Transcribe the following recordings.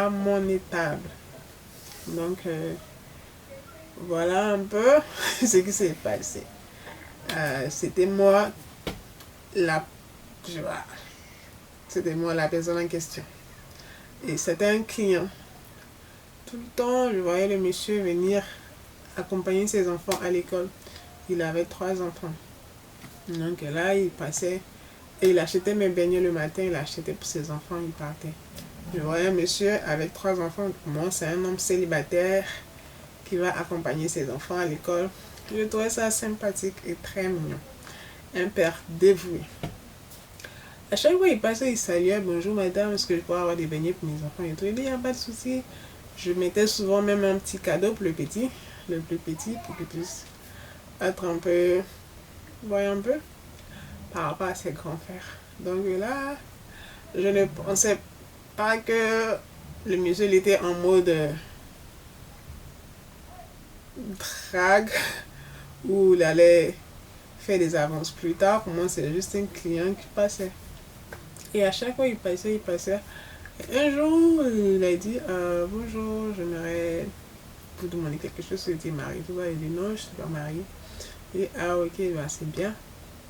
pas mon étable. Donc, voilà un peu ce qui s'est passé. C'était moi la, je vois, c'était moi la personne en question. Et c'était un client. Tout le temps, je voyais le monsieur venir accompagner ses enfants à l'école. Il avait 3 enfants. Donc là, il passait et il achetait mes beignets le matin, il achetait pour ses enfants, il partait. Je voyais un monsieur avec 3 enfants. Moi, c'est un homme célibataire qui va accompagner ses enfants à l'école. Je trouvais ça sympathique et très mignon. Un père dévoué. À chaque fois il passait, il saluait, bonjour madame, est-ce que je pourrais avoir des beignets pour mes enfants et tout. Il dit, il n'y a pas de souci. Je mettais souvent même un petit cadeau pour le plus petit, pour qu'il puisse être un peu, voyez un peu, par rapport à ses grands frères. Donc là, je ne pensais pas que le monsieur il était en mode drague où il allait faire des avances plus tard. Pour moi, c'est juste un client qui passait. Et à chaque fois, il passait, il passait. Et un jour, il a dit bonjour, j'aimerais vous demander quelque chose. Il était marié. Tout ça. Il dit non, je ne suis pas marié. Il dit ah, ok, bah, c'est bien.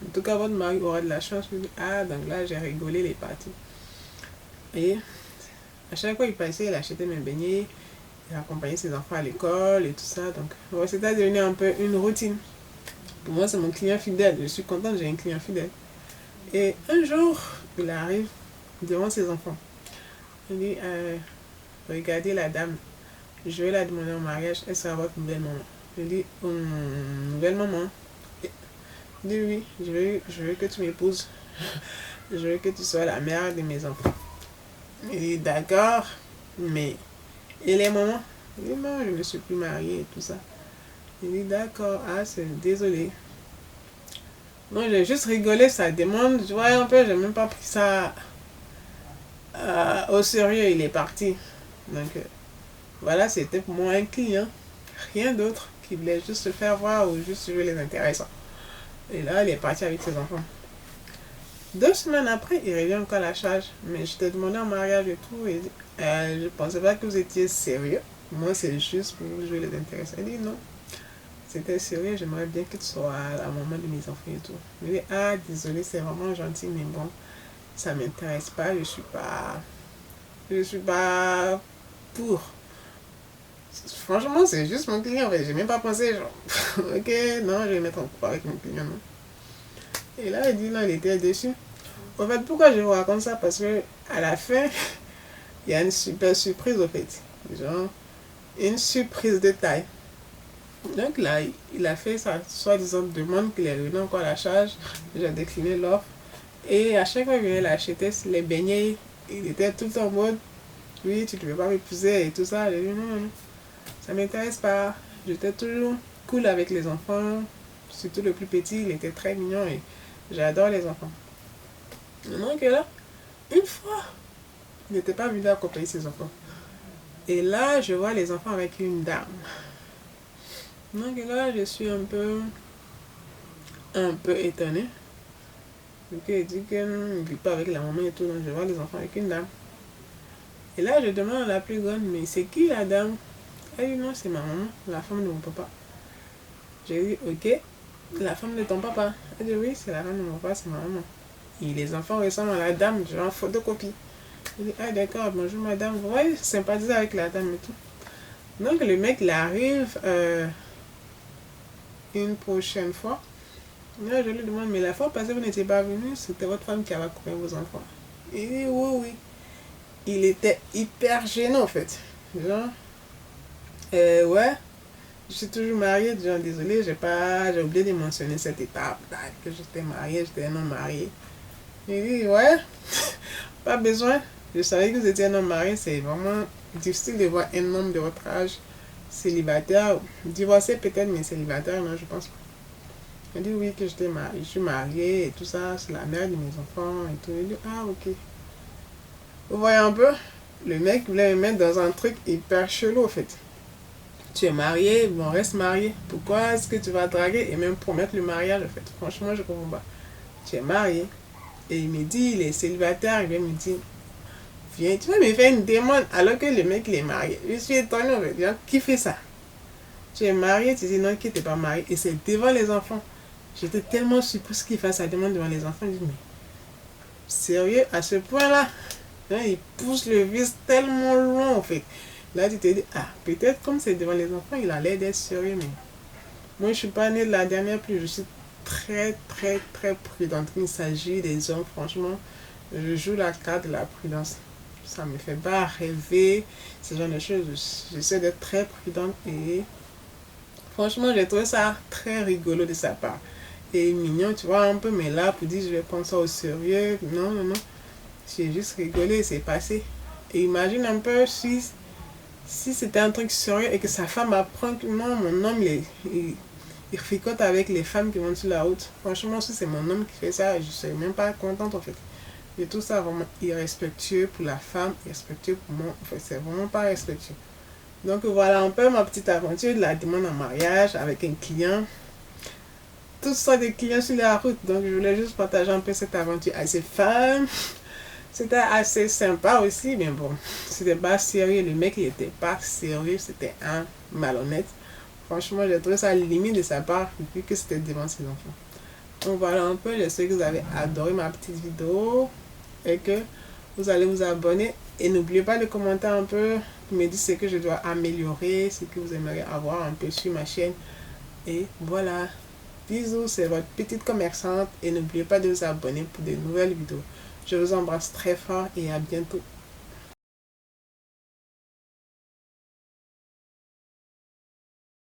En tout cas, votre mari aura de la chance. Il dit ah, donc là, j'ai rigolé les parties. Et à chaque fois, il passait, il achetait mes beignets. Il accompagnait ses enfants à l'école et tout ça. Donc, ouais, c'était devenu un peu une routine. Pour moi, c'est mon client fidèle. Je suis contente, j'ai un client fidèle. Et un jour, il arrive devant ses enfants. Il dit, regardez la dame, je vais la demander en mariage, elle sera votre nouvelle maman. Je dis, nouvelle maman. Il dit, oui, je veux que tu m'épouses. Je veux que tu sois la mère de mes enfants. Il dit, d'accord, mais et les mamans? Il dit, non, je ne suis plus mariée et tout ça. Il dit, d'accord, ah, c'est désolé. Non, j'ai juste rigolé sa demande. Tu vois, un peu, j'ai même pas pris ça au sérieux. Il est parti. Donc, voilà, c'était pour moi un client. Rien d'autre. Qui voulait juste se faire voir ou juste jouer les intéressants. Et là, il est parti avec ses enfants. 2 semaines après, il revient encore à la charge. Mais je t'ai demandé en mariage et tout. Et je pensais pas que vous étiez sérieux. Moi, c'est juste pour jouer les intéressants. Il dit non. C'était sérieux, j'aimerais bien que tu sois la maman de mes enfants et tout. Il dit, ah, désolé, c'est vraiment gentil, mais bon, ça m'intéresse pas, je suis pas pour. Franchement, c'est juste mon client, en fait. J'ai même pas pensé, genre, ok, non, je vais mettre en couple avec mon client, non. Et là, il dit, non, il était déçu. En fait, pourquoi je vous raconte ça? Parce que, à la fin, il y a une super surprise, en fait. Genre, une surprise de taille. Donc là, il a fait sa soi-disant demande qu'il est revenu encore à la charge. J'ai décliné l'offre. Et à chaque fois qu'il venait l'acheter, les beignets, il était tout en mode oui, tu ne veux pas m'épouser et tout ça. J'ai dit non, non, ça ne m'intéresse pas. J'étais toujours cool avec les enfants. Surtout le plus petit, il était très mignon et j'adore les enfants. Donc là, une fois, il n'était pas venu accompagner ses enfants. Et là, je vois les enfants avec une dame. Donc là, je suis un peu étonnée. Donc il dit qu'il ne vit pas avec la maman et tout, donc je vois les enfants avec une dame. Et là, je demande à la plus grande, mais c'est qui la dame? Elle dit non, c'est ma maman, la femme de mon papa. J'ai dit, ok, la femme de ton papa. Elle dit oui, c'est la femme de mon papa, c'est ma maman. Et les enfants ressemblent à la dame, genre photocopie. Je dis, ah d'accord, bonjour madame, vous voyez, sympathiser avec la dame et tout. Donc le mec, il arrive une prochaine fois. Là, je lui demande, mais la fois passée, vous n'étiez pas venu, c'était votre femme qui avait accompagné vos enfants. Il dit, oui, oui. Il était hyper gênant, en fait. Genre, ouais, je suis toujours mariée, genre, désolé, j'ai oublié de mentionner cette étape, là, que j'étais mariée, j'étais un homme marié. Il dit, ouais, pas besoin. Je savais que vous étiez un homme marié, c'est vraiment difficile de voir un homme de votre âge célibataire, divorcé peut-être, mais célibataire, non, je pense pas. Il dit oui que je suis mariée et tout ça, c'est la mère de mes enfants et tout. Il dit ah ok. Vous voyez un peu, le mec voulait me mettre dans un truc hyper chelou en fait. Tu es marié, bon reste marié. Pourquoi est-ce que tu vas draguer et même promettre le mariage en fait? Franchement je comprends pas. Tu es marié. Et il me dit il est célibataire, il vient me dire viens, tu vas me faire une demande alors que le mec il est marié. Je suis étonnée en fait. Genre, qui fait ça? Tu es marié, tu dis non, qui t'es pas marié. Et c'est devant les enfants. J'étais tellement surprise qu'il fasse sa demande devant les enfants. Je dis, mais sérieux, à ce point-là, hein, il pousse le vice tellement loin en fait. Là, tu te dis, ah, peut-être comme c'est devant les enfants, il a l'air d'être sérieux, mais moi, je suis pas née de la dernière pluie. Je suis très, très, très prudente. Quand il s'agit des hommes, franchement, je joue la carte de la prudence. Ça me fait pas rêver, ce genre de choses. J'essaie d'être très prudente et franchement, j'ai trouvé ça très rigolo de sa part. Et mignon, tu vois, un peu, mais là, pour dire je vais prendre ça au sérieux, non, non, non. J'ai juste rigolé et c'est passé. Et imagine un peu si c'était un truc sérieux et que sa femme apprend que non, mon homme, il fricote avec les femmes qui vont sur la route. Franchement, si c'est mon homme qui fait ça, je serais même pas contente en fait. Et tout ça vraiment irrespectueux pour la femme, irrespectueux pour moi. En fait, c'est vraiment pas respectueux. Donc voilà un peu ma petite aventure de la demande en mariage avec un client. Toutes sortes de clients sur la route. Donc je voulais juste partager un peu cette aventure assez fun. C'était assez sympa aussi, mais bon, c'était pas sérieux. Le mec, il était pas sérieux, c'était un malhonnête. Franchement, j'ai trouvé ça limite de sa part, vu que c'était devant ses enfants. Donc voilà un peu, j'espère que vous avez adoré ma petite vidéo et que vous allez vous abonner. Et n'oubliez pas de commenter un peu, me dire ce que je dois améliorer, ce que vous aimeriez avoir un peu sur ma chaîne. Et voilà, bisous, c'est votre petite commerçante et n'oubliez pas de vous abonner pour de nouvelles vidéos. Je vous embrasse très fort et à bientôt.